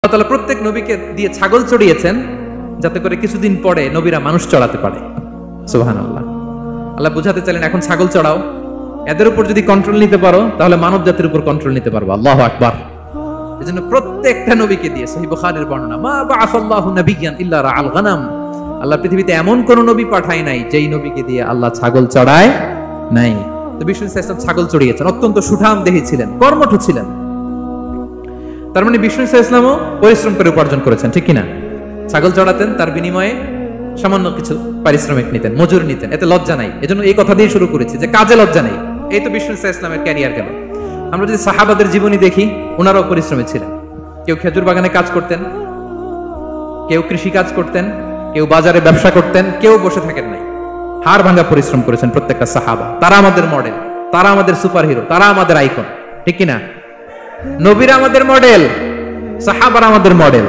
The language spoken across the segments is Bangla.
আল্লাহ তাআলা প্রত্যেক নবীকে দিয়ে ছাগল চড়িয়েছেন যাতে করে কিছুদিন পরে নবীরা মানুষ চড়াতে পারে। সুবহানাল্লাহ। আল্লাহ বুঝাতে চাইলেন এখন ছাগল চড়াও, এদের উপর যদি কন্ট্রোল নিতে পারো তাহলে মানব জাতির উপর কন্ট্রোল নিতে পারবে। আল্লাহু আকবার। এজন্য প্রত্যেকটা নবীকে দিয়ে, সহিহ বুখারীর বর্ণনা, মা বাআসাল্লাহু নাবিয়্যান ইল্লা রাআল গানাম, আল্লাহ পৃথিবীতে এমন কোন নবী পাঠায় নাই যেই নবীকে দিয়ে আল্লাহ ছাগল চড়ায় নাই। তো বিষ্ণু সাল্লাল্লাহু আলাইহি ওয়াসাল্লাম ছাগল চড়িয়েছেন, অত্যন্ত সুঠামদেহী ছিলেন, কর্মঠ ছিলেন। তার মানে বিষ্ণু সাল্লাল্লাহু আলাইহি ওয়াসাল্লামও পরিশ্রম করে উপার্জন করেছেন, ঠিক কিনা? ছাগল চড়াতেন, তার বিনিময়ে সামান্য কিছু পারিশ্রমিক নিতেন, মজুরি নিতেন, এতে লজ্জা নাই। এজন্য এই কথা দিয়ে শুরু করেছি যে কাজে লজ্জা নেই। এই তো বিষ্ণু সাল্লাল্লাহু আলাইহি ওয়াসাল্লামের ক্যারিয়ার গেল। আমরা যদি সাহাবাদের জীবনী দেখি, ওনারাও পরিশ্রমী ছিলেন। কেউ খেজুর বাগানে কাজ করতেন, কেউ কৃষি কাজ করতেন, কেউ বাজারে ব্যবসা করতেন, কেউ বসে থাকেন নাই। হাড় ভাঙা পরিশ্রম করেছেন প্রত্যেকটা সাহাবা। তারা আমাদের মডেল, তারা আমাদের সুপারহিরো, তারা আমাদের আইকন, ঠিক কিনা? নবীরা আমাদের মডেল, সাহাবারা আমাদের মডেল।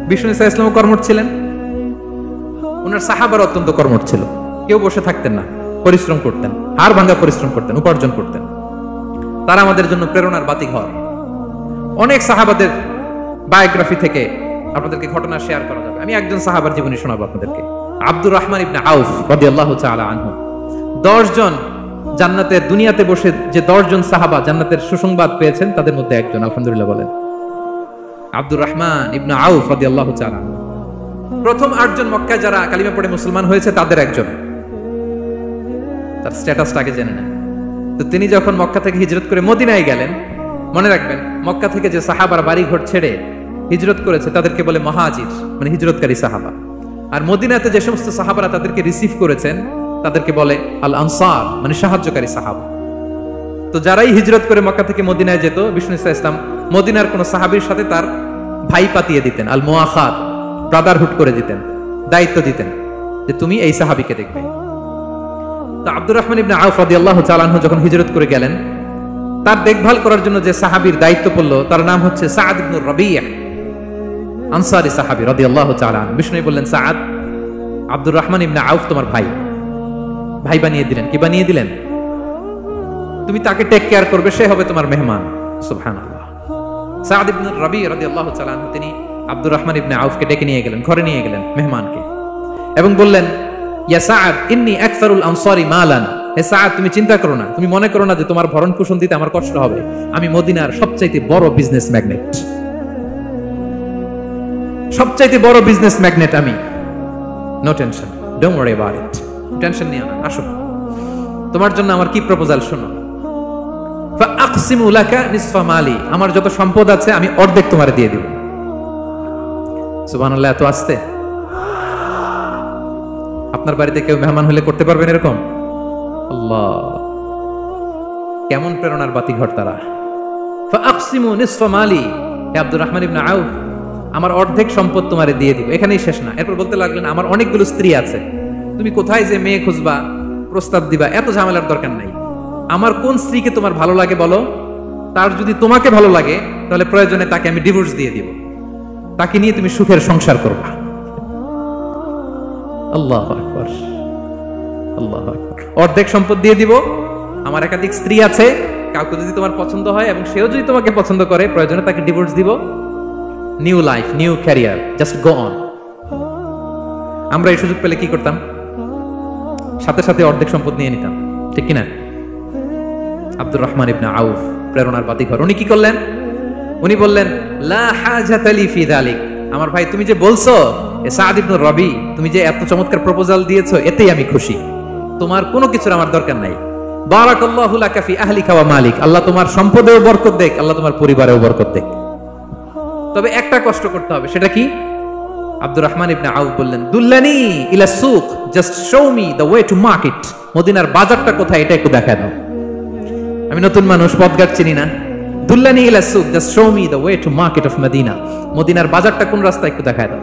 বিষ্ণু সাল্লাল্লাহু আলাইহি ওয়াসাল্লাম কর্মঠ ছিলেন, ওনার সাহাবারা অত্যন্ত কর্মঠ ছিল। কেউ বসে থাকতেন না, পরিশ্রম করতেন, হাড় ভাঙা পরিশ্রম করতেন, উপার্জন করতেন। তারা আমাদের জন্য প্রেরণার বাতিঘর। অনেক সাহাবাদের বায়োগ্রাফি থেকে আপনাদেরকে ঘটনা শেয়ার করা যাবে। আমি একজন সাহাবার জীবনী শোনাবো আপনাদেরকে। আব্দুর রহমান ইবনে আউফ রাদিয়াল্লাহু তাআলা আনহু। 10 জন জান্নাতের, দুনিয়াতে বসে যে 10 জন সাহাবা জান্নাতের সুসংবাদ পেয়েছেন তাদের মধ্যে একজন, আলহামদুলিল্লাহ বলেন। আব্দুর রহমান ইবনে আউফ রাদিয়াল্লাহু তাআলা আনহু প্রথম 8 জন মক্কায় যারা কালিমা পড়ে মুসলমান হয়েছে তাদের একজন। তার স্ট্যাটাসটাকে জেনে নেন। তো তিনি যখন মক্কা থেকে হিজরত করে মদিনায় গেলেন, মনে রাখবেন মক্কা থেকে যে সাহাবার বাড়ি ঘর ছেড়ে হিজরত করেছে তাদেরকে বলে মুহাজির, মানে হিজরতকারী সাহাবা। আর মদিনাতে যে সমস্ত সাহাবারা তাদেরকে রিসিভ করেছেন তাদেরকে বলে আল আনসার, মানে সাহায্যকারী সাহাবা। তো যারাই হিজরত করে মক্কা থেকে মদিনায় যেত, বিষ্ণু সাল্লাল্লাহু আলাইহি ওয়াসাল্লাম মদিনার কোন সাহাবীর সাথে তার ভাই পাতিয়ে দিতেন, আল মুআখাত, ব্রাদারহুড করে দিতেন, দায়িত্ব দিতেন যে তুমি এই সাহাবীকে দেখবে। তো আব্দুর রহমান ইবনে আউফ রাদিয়াল্লাহু তাআলা আনহু যখন হিজরত করে গেলেন, তার দেখভাল করার জন্য যে সাহাবীর দায়িত্ব পড়ল তার নাম হচ্ছে সাআদ ইবনে রাবিয়া, আনসারী সাহাবী রাদিয়াল্লাহু তাআলা আনহু। বিষ্ণু বললেন, সাআদ, আব্দুর রহমান ইবনে আউফ তোমার ভাই, ভাই বানিয়ে দিলেন। কি বানিয়ে দিলেন? তুমি তাকে টেক কেয়ার করবে, সে হবে তোমার মেহমান। সুবহানাল্লাহ। সাআদ ইবনে রাবিয়া রাদিয়াল্লাহু তাআলা আনহু তিনি আব্দুর রহমান ইবনে আউফকে ডেকে নিয়ে গেলেন, ঘরে নিয়ে গেলেন মেহমানকে, এবং বললেন, ইয়া সাআদ ইন্নী আকসারুল আনসারি মালান। হে সাআদ, তুমি চিন্তা করো না, তুমি মনে করো না যে তোমার ভরণ পোষণ দিতে আমার কষ্ট হবে। আমি মদিনার সবচাইতে বড় বিজনেস ম্যাগনেট, সবচাইতে বড় বিজনেস ম্যাগনেট আমি। No tension, don't worry about it. Tension নিও না, আসো, তোমার জন্য আমার কি প্রপোজাল শোনো। ফাআকসিমু লাকা নিসফা মালি, আমার যত সম্পদ আছে আমি অর্ধেক তোমারে দিয়ে দেব। সুবহানাল্লাহ। এত আস্তে আপনার বাড়িতে কেউ মেহমান হলে করতে পারবেন এরকম? আল্লাহ, কেমন প্রেরণার বাতিঘর তারা। ফাআকসিমু নিসফা মালি, হে আব্দুর রহমান ইবনে আউফ, আমার অর্ধেক সম্পদ তোমারে দিয়ে দিব। এখানেই শেষ না, এরপর বলতে লাগলেন, আমার অনেকগুলো স্ত্রী আছে, তুমি কোথায় যে মেয়ে খুঁজবা, প্রস্তাব দিবা, এত ঝামেলার দরকার নাই। আমার কোন স্ত্রীকে তোমার ভালো লাগে বলো, তার যদি তোমাকে ভালো লাগে তাহলে প্রয়োজনে তাকে আমি ডিভোর্স দিয়ে দিব, তাকে নিয়ে তুমি সুখের সংসার করবা। আল্লাহু আকবার, আল্লাহু আকবার। অর্ধেক সম্পদ দিয়ে দিব, আমার একাধিক স্ত্রী আছে, কাউকে যদি তোমার পছন্দ হয় এবং সেও যদি তোমাকে পছন্দ করে, প্রয়োজনে তাকে ডিভোর্স দিব। New life, new career, just go on. আমরা এই সুযোগ পেলে কি করতাম? সাথে সাথে অর্ধেক সম্পদ নিয়ে নিতাম, ঠিক কিনা? আব্দুর রহমান ইবনে আউফ প্রেরণার বাতিঘর। উনি কি করলেন? উনি বললেন, লা হাজাতা লি ফি যালিক, আমার ভাই তুমি যে বলছো, এ সাআদ ইবনে রাবি, তুমি যে এত চমৎকার প্রপোজাল দিয়েছো, এতেই আমি খুশি, তোমার কোনো কিছুর আমার দরকার নাই। বারাকাল্লাহু লাকা ফি আহলিকা ওয়া মালিক, আল্লাহ তোমার সম্পদেও বরকত দেখ, আল্লাহ তোমার পরিবারেও বরকত দেখ। তবে একটা কষ্ট করতে হবে, সেটা কি? আব্দুর রহমান ইবনে আউফ বললেন, দুল্লানি ইলা সুক, just show me the way to market. মদিনার বাজারটা কোথায় এটা একটু দেখায় দাও। আমি নতুন মানুষ, পথঘাট চিনি না। দুল্লানি ইলা সুক, just show me the way to market of Medina. মদিনার বাজারটা কোন রাস্তা একটু দেখায় দাও।